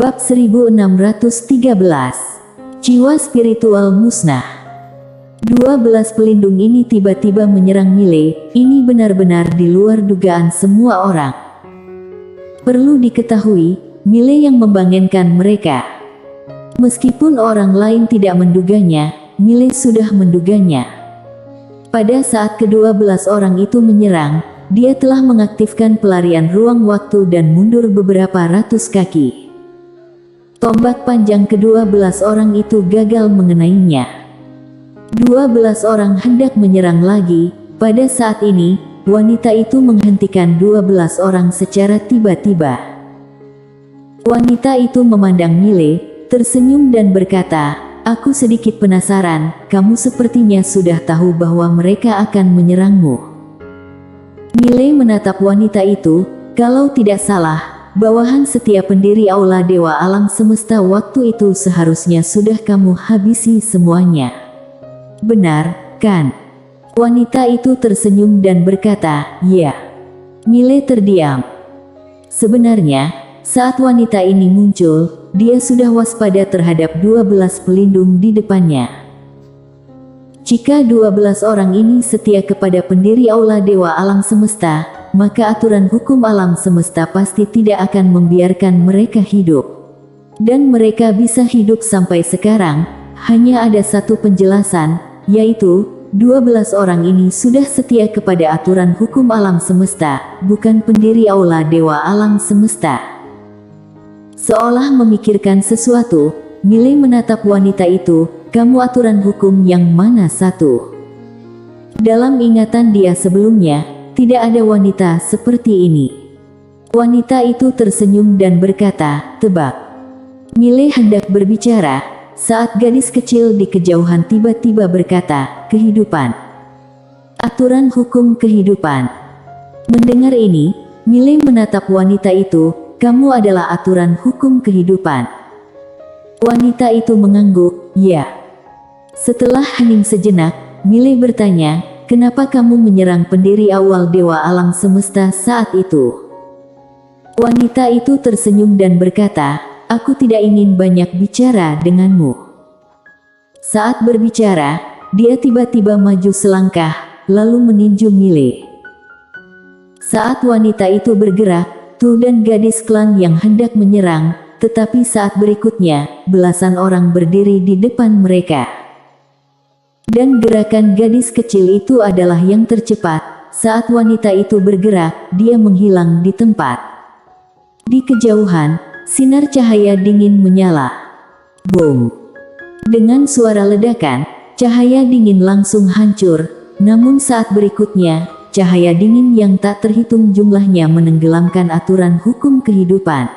Bab 1613. Jiwa spiritual musnah. 12 pelindung ini tiba-tiba menyerang Mile. Ini benar-benar di luar dugaan semua orang. Perlu diketahui, Mile yang membangunkan mereka. Meskipun orang lain tidak menduganya, Mile sudah menduganya. Pada saat ke-12 orang itu menyerang, dia telah mengaktifkan pelarian ruang waktu dan mundur beberapa ratus kaki. Tombak panjang ke-12 orang itu gagal mengenainya. 12 orang hendak menyerang lagi. Pada saat ini, wanita itu menghentikan 12 orang secara tiba-tiba. Wanita itu memandang Mile, tersenyum dan berkata, "Aku sedikit penasaran, kamu sepertinya sudah tahu bahwa mereka akan menyerangmu." Mile menatap wanita itu. Kalau tidak salah, bawahan setiap pendiri aula Dewa Alam Semesta waktu itu seharusnya sudah kamu habisi semuanya. Benar, kan? Wanita itu tersenyum dan berkata, "Ya." Mile terdiam. Sebenarnya, saat wanita ini muncul, dia sudah waspada terhadap 12 pelindung di depannya. Jika 12 orang ini setia kepada pendiri aula Dewa Alam Semesta, maka aturan hukum alam semesta pasti tidak akan membiarkan mereka hidup. Dan mereka bisa hidup sampai sekarang. Hanya ada satu penjelasan, yaitu 12 orang ini sudah setia kepada aturan hukum alam semesta, bukan pendiri aula Dewa Alam Semesta. Seolah memikirkan sesuatu, Mile menatap wanita itu. "Kamu aturan hukum yang mana satu?" Dalam ingatan dia sebelumnya, tidak ada wanita seperti ini. Wanita itu tersenyum dan berkata, "Tebak." Mile hendak berbicara, saat gadis kecil di kejauhan tiba-tiba berkata, "Kehidupan. Aturan hukum kehidupan." Mendengar ini, Mile menatap wanita itu. "Kamu adalah aturan hukum kehidupan." Wanita itu mengangguk, "Ya." Setelah hening sejenak, Mile bertanya, "Kenapa kamu menyerang pendiri awal Dewa Alam Semesta saat itu?" Wanita itu tersenyum dan berkata, "Aku tidak ingin banyak bicara denganmu." Saat berbicara, dia tiba-tiba maju selangkah, lalu meninju Mile. Saat wanita itu bergerak, Tu dan gadis klan yang hendak menyerang, tetapi saat berikutnya, belasan orang berdiri di depan mereka. Dan gerakan gadis kecil itu adalah yang tercepat. Saat wanita itu bergerak, dia menghilang di tempat. Di kejauhan, sinar cahaya dingin menyala. Boom! Dengan suara ledakan, cahaya dingin langsung hancur. Namun saat berikutnya, cahaya dingin yang tak terhitung jumlahnya menenggelamkan aturan hukum kehidupan.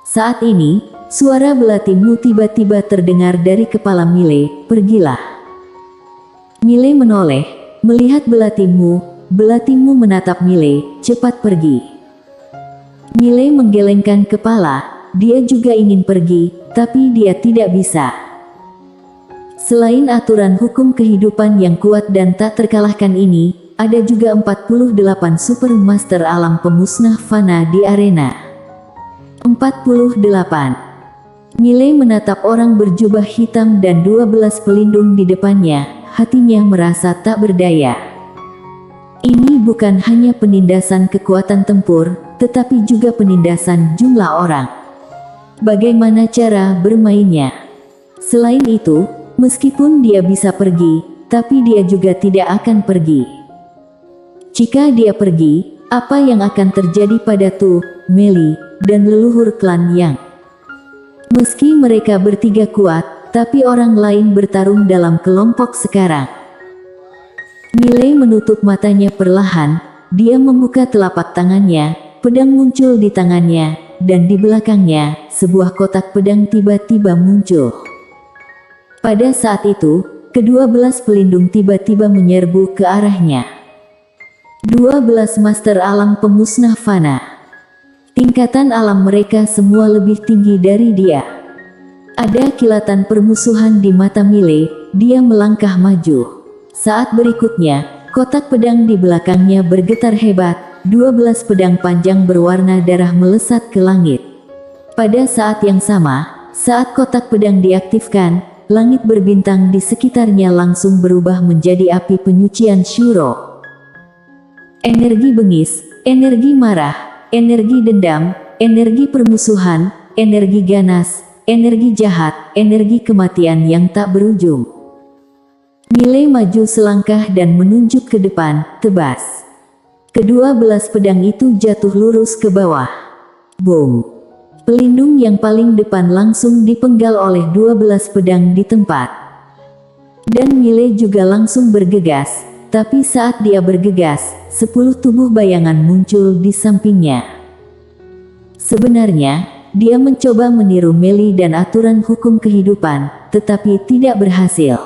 Saat ini, suara belatimu tiba-tiba terdengar dari kepala Mile, "Pergilah." Mile menoleh, melihat belatimu. Belatimu menatap Mile, "Cepat pergi." Mile menggelengkan kepala, dia juga ingin pergi, tapi dia tidak bisa. Selain aturan hukum kehidupan yang kuat dan tak terkalahkan ini, ada juga 48 super master alam pemusnah fana di arena. 48. Mile menatap orang berjubah hitam dan 12 pelindung di depannya. Hatinya merasa tak berdaya. Ini bukan hanya penindasan kekuatan tempur, tetapi juga penindasan jumlah orang. Bagaimana cara bermainnya? Selain itu, meskipun dia bisa pergi, tapi dia juga tidak akan pergi. Jika dia pergi, apa yang akan terjadi pada Tu, Meli, dan leluhur klan Yang? Meski mereka bertiga kuat, tapi orang lain bertarung dalam kelompok sekarang. Mile menutup matanya perlahan, dia membuka telapak tangannya, pedang muncul di tangannya, dan di belakangnya, sebuah kotak pedang tiba-tiba muncul. Pada saat itu, ke-12 pelindung tiba-tiba menyerbu ke arahnya. 12 master alam pemusnah fana. Tingkatan alam mereka semua lebih tinggi dari dia. Ada kilatan permusuhan di mata Mile, dia melangkah maju. Saat berikutnya, kotak pedang di belakangnya bergetar hebat, 12 pedang panjang berwarna darah melesat ke langit. Pada saat yang sama, saat kotak pedang diaktifkan, langit berbintang di sekitarnya langsung berubah menjadi api penyucian Shuro. Energi bengis, energi marah, energi dendam, energi permusuhan, energi ganas, energi jahat, energi kematian yang tak berujung. Milei maju selangkah dan menunjuk ke depan, tebas. Kedua belas pedang itu jatuh lurus ke bawah. Boom! Pelindung yang paling depan langsung dipenggal oleh 12 pedang di tempat. Dan Milei juga langsung bergegas, tapi saat dia bergegas, 10 tubuh bayangan muncul di sampingnya. Sebenarnya, dia mencoba meniru Meli dan aturan hukum kehidupan, tetapi tidak berhasil.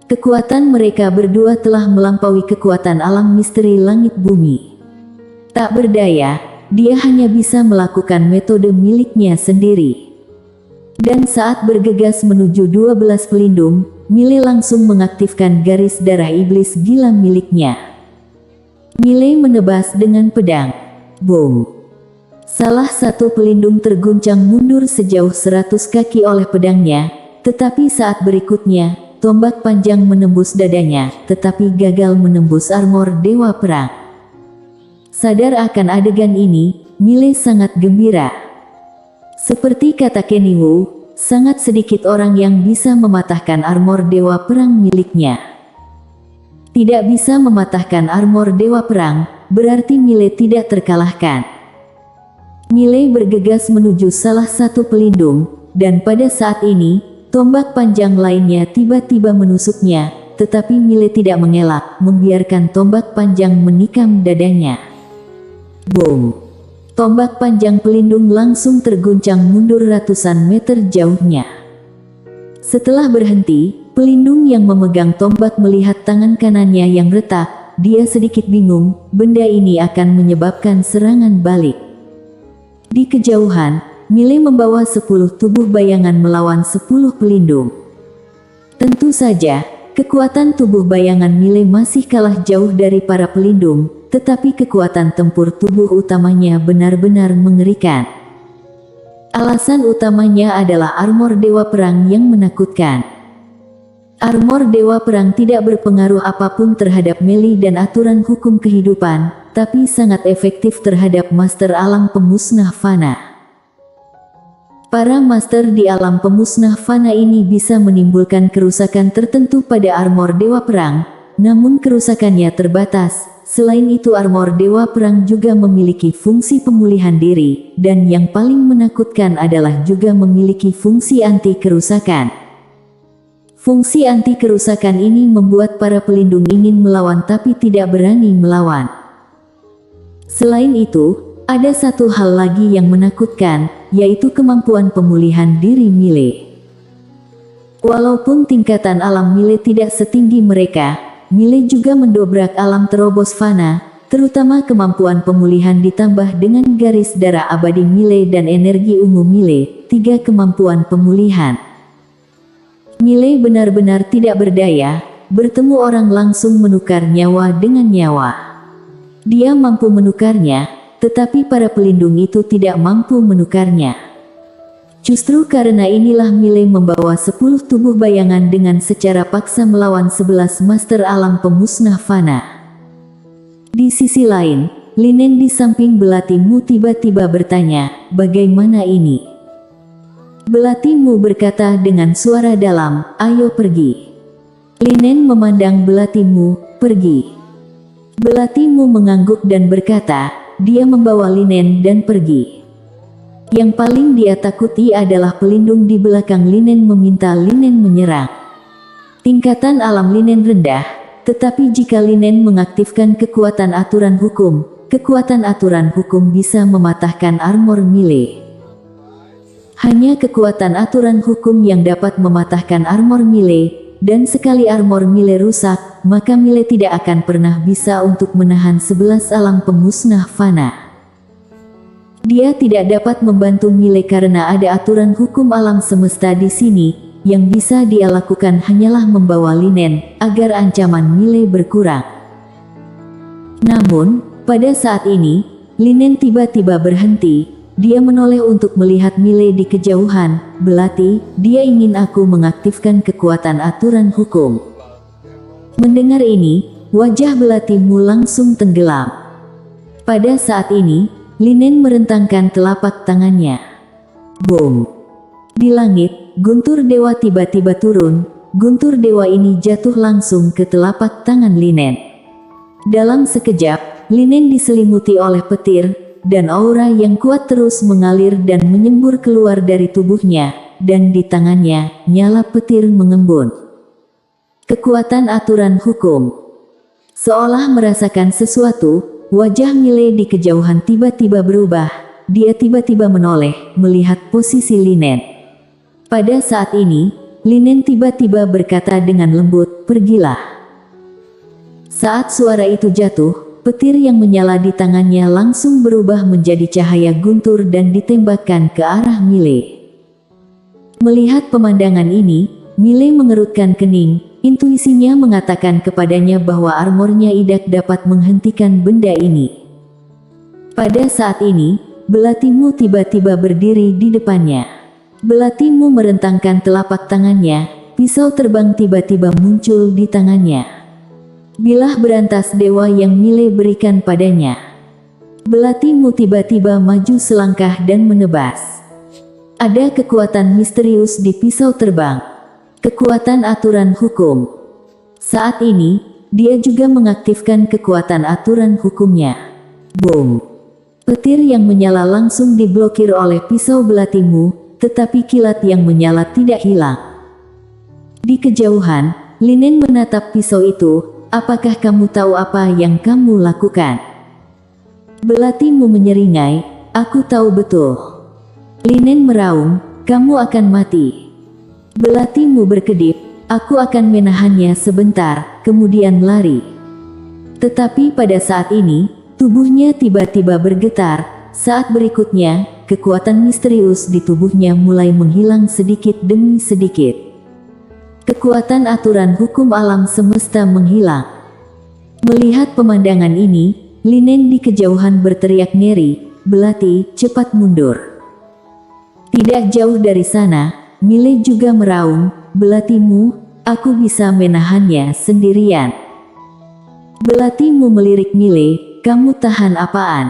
Kekuatan mereka berdua telah melampaui kekuatan alam misteri langit bumi. Tak berdaya, dia hanya bisa melakukan metode miliknya sendiri. Dan saat bergegas menuju 12 pelindung, Milei langsung mengaktifkan garis darah iblis gila miliknya. Milei menebas dengan pedang. Boom! Salah satu pelindung terguncang mundur sejauh 100 kaki oleh pedangnya, tetapi saat berikutnya, tombak panjang menembus dadanya, tetapi gagal menembus armor Dewa Perang. Sadar akan adegan ini, Milei sangat gembira. Seperti kata Kenny Wu, sangat sedikit orang yang bisa mematahkan armor Dewa Perang miliknya. Tidak bisa mematahkan armor Dewa Perang, berarti Milei tidak terkalahkan. Milei bergegas menuju salah satu pelindung, dan pada saat ini, tombak panjang lainnya tiba-tiba menusuknya, tetapi Milei tidak mengelak, membiarkan tombak panjang menikam dadanya. Boom! Tombak panjang pelindung langsung terguncang mundur ratusan meter jauhnya. Setelah berhenti, pelindung yang memegang tombak melihat tangan kanannya yang retak, dia sedikit bingung, benda ini akan menyebabkan serangan balik. Di kejauhan, Milei membawa 10 tubuh bayangan melawan 10 pelindung. Tentu saja, kekuatan tubuh bayangan Milei masih kalah jauh dari para pelindung, tetapi kekuatan tempur tubuh utamanya benar-benar mengerikan. Alasan utamanya adalah armor Dewa Perang yang menakutkan. Armor Dewa Perang tidak berpengaruh apapun terhadap Milei dan aturan hukum kehidupan, tapi sangat efektif terhadap master alam pemusnah fana. Para master di alam pemusnah fana ini bisa menimbulkan kerusakan tertentu pada armor Dewa Perang, namun kerusakannya terbatas. Selain itu armor Dewa Perang juga memiliki fungsi pemulihan diri, dan yang paling menakutkan adalah juga memiliki fungsi anti kerusakan. Fungsi anti kerusakan ini membuat para pelindung ingin melawan tapi tidak berani melawan. Selain itu, ada satu hal lagi yang menakutkan, yaitu kemampuan pemulihan diri Milei. Walaupun tingkatan alam Milei tidak setinggi mereka, Milei juga mendobrak alam terobos fana, terutama kemampuan pemulihan ditambah dengan garis darah abadi Milei dan energi ungu Milei, 3 kemampuan pemulihan. Milei benar-benar tidak berdaya, bertemu orang langsung menukar nyawa dengan nyawa. Dia mampu menukarnya, tetapi para pelindung itu tidak mampu menukarnya. Justru karena inilah Milei membawa 10 tubuh bayangan dengan secara paksa melawan 11 master alam pemusnah fana. Di sisi lain, Linen di samping Belatimu tiba-tiba bertanya, bagaimana ini? Belatimu berkata dengan suara dalam, ayo pergi. Linen memandang Belatimu, pergi. Belatimu mengangguk dan berkata, dia membawa Linen dan pergi. Yang paling dia takuti adalah pelindung di belakang Linen meminta Linen menyerang. Tingkatan alam Linen rendah, tetapi jika Linen mengaktifkan kekuatan aturan hukum bisa mematahkan armor Milei. Hanya kekuatan aturan hukum yang dapat mematahkan armor Milei, dan sekali armor Milei rusak, maka Milei tidak akan pernah bisa untuk menahan 11 alam pemusnah fana. Dia tidak dapat membantu Milei karena ada aturan hukum alam semesta di sini, yang bisa dia lakukan hanyalah membawa Linen, agar ancaman Milei berkurang. Namun, pada saat ini, Linen tiba-tiba berhenti, dia menoleh untuk melihat Mile di kejauhan. Belati, dia ingin aku mengaktifkan kekuatan aturan hukum. Mendengar ini, wajah Belatimu langsung tenggelam. Pada saat ini, Linen merentangkan telapak tangannya. Boom! Di langit, guntur dewa tiba-tiba turun. Guntur dewa ini jatuh langsung ke telapak tangan Linen. Dalam sekejap, Linen diselimuti oleh petir, dan aura yang kuat terus mengalir dan menyembur keluar dari tubuhnya, dan di tangannya, nyala petir mengembun. Kekuatan aturan hukum. Seolah merasakan sesuatu, wajah Mile di kejauhan tiba-tiba berubah. Dia tiba-tiba menoleh, melihat posisi Linen. Pada saat ini, Linen tiba-tiba berkata dengan lembut, "Pergilah." Saat suara itu jatuh, petir yang menyala di tangannya langsung berubah menjadi cahaya guntur dan ditembakkan ke arah Mile. Melihat pemandangan ini, Mile mengerutkan kening. Intuisinya mengatakan kepadanya bahwa armornya Idak dapat menghentikan benda ini. Pada saat ini, Belatimu tiba-tiba berdiri di depannya. Belatimu merentangkan telapak tangannya, pisau terbang tiba-tiba muncul di tangannya. Bilah berantas dewa yang Mile berikan padanya. Belatimu tiba-tiba maju selangkah dan menebas. Ada kekuatan misterius di pisau terbang. Kekuatan aturan hukum. Saat ini, dia juga mengaktifkan kekuatan aturan hukumnya. Boom! Petir yang menyala langsung diblokir oleh pisau Belatimu, tetapi kilat yang menyala tidak hilang. Di kejauhan, Linen menatap pisau itu. "Apakah kamu tahu apa yang kamu lakukan?" Belatimu menyeringai, "Aku tahu betul." Linen meraung, "Kamu akan mati." Belatimu berkedip, "Aku akan menahannya sebentar, kemudian lari." Tetapi pada saat ini, tubuhnya tiba-tiba bergetar. Saat berikutnya, kekuatan misterius di tubuhnya mulai menghilang sedikit demi sedikit. Kekuatan aturan hukum alam semesta menghilang. Melihat pemandangan ini, Linen di kejauhan berteriak ngeri, "Belati, cepat mundur." Tidak jauh dari sana, Mile juga meraung, "Belatimu, aku bisa menahannya sendirian." Belatimu melirik Mile, "Kamu tahan apaan?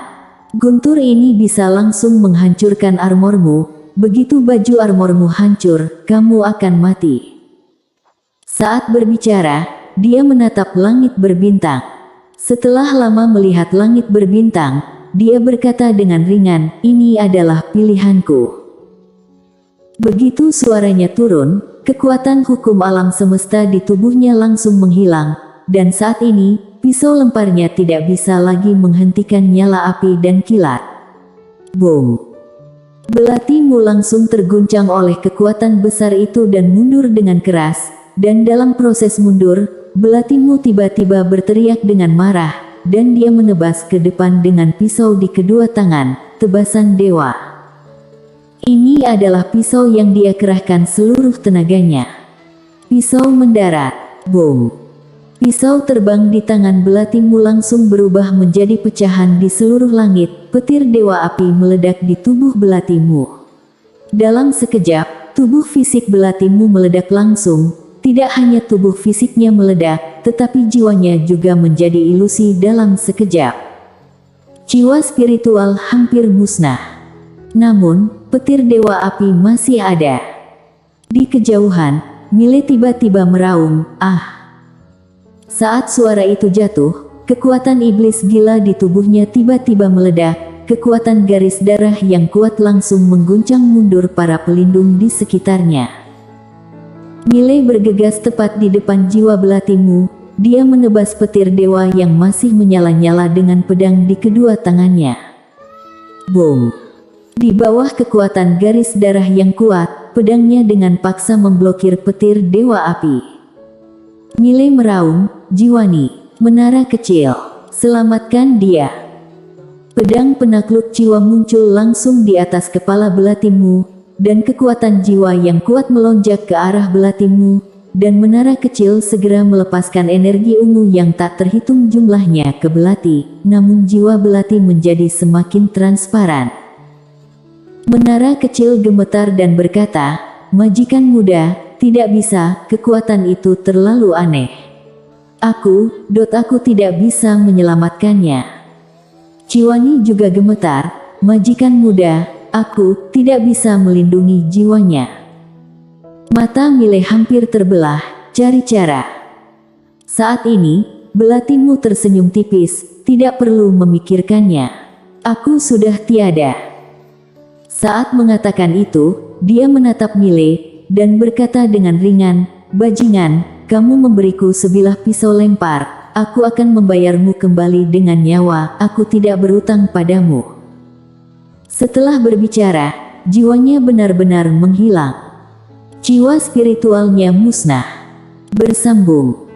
Guntur ini bisa langsung menghancurkan armormu. Begitu baju armormu hancur, kamu akan mati." Saat berbicara, dia menatap langit berbintang. Setelah lama melihat langit berbintang, dia berkata dengan ringan, "Ini adalah pilihanku." Begitu suaranya turun, kekuatan hukum alam semesta di tubuhnya langsung menghilang, dan saat ini, pisau lemparnya tidak bisa lagi menghentikan nyala api dan kilat. Boom! Belatimu langsung terguncang oleh kekuatan besar itu dan mundur dengan keras. Dan dalam proses mundur, Belatimu tiba-tiba berteriak dengan marah, dan dia menebas ke depan dengan pisau di kedua tangan, tebasan dewa. Ini adalah pisau yang dia kerahkan seluruh tenaganya. Pisau mendarat, boom! Pisau terbang di tangan Belatimu langsung berubah menjadi pecahan di seluruh langit. Petir dewa api meledak di tubuh Belatimu. Dalam sekejap, tubuh fisik Belatimu meledak langsung. Tidak hanya tubuh fisiknya meledak, tetapi jiwanya juga menjadi ilusi dalam sekejap. Jiwa spiritual hampir musnah. Namun, petir dewa api masih ada. Di kejauhan, Mile tiba-tiba meraung, "Ah!" Saat suara itu jatuh, kekuatan iblis gila di tubuhnya tiba-tiba meledak. Kekuatan garis darah yang kuat langsung mengguncang mundur para pelindung di sekitarnya. Mile bergegas tepat di depan jiwa Belatimu. Dia menebas petir dewa yang masih menyala-nyala dengan pedang di kedua tangannya. Boom! Di bawah kekuatan garis darah yang kuat, pedangnya dengan paksa memblokir petir dewa api. Mile meraung, "Jiwani, menara kecil, selamatkan dia." Pedang penakluk jiwa muncul langsung di atas kepala Belatimu. Dan kekuatan jiwa yang kuat melonjak ke arah Belatimu, dan menara kecil segera melepaskan energi ungu yang tak terhitung jumlahnya ke Belati, namun jiwa Belati menjadi semakin transparan. Menara kecil gemetar dan berkata, "Majikan muda, tidak bisa, kekuatan itu terlalu aneh. Aku tidak bisa menyelamatkannya." Ciwani juga gemetar, "Majikan muda, aku tidak bisa melindungi jiwanya." Mata Mile hampir terbelah, cari cara. Saat ini, Belatimu tersenyum tipis, "Tidak perlu memikirkannya. Aku sudah tiada." Saat mengatakan itu, dia menatap Mile, dan berkata dengan ringan, "Bajingan, kamu memberiku sebilah pisau lempar, aku akan membayarmu kembali dengan nyawa, aku tidak berutang padamu." Setelah berbicara, jiwanya benar-benar menghilang. Jiwa spiritualnya musnah. Bersambung.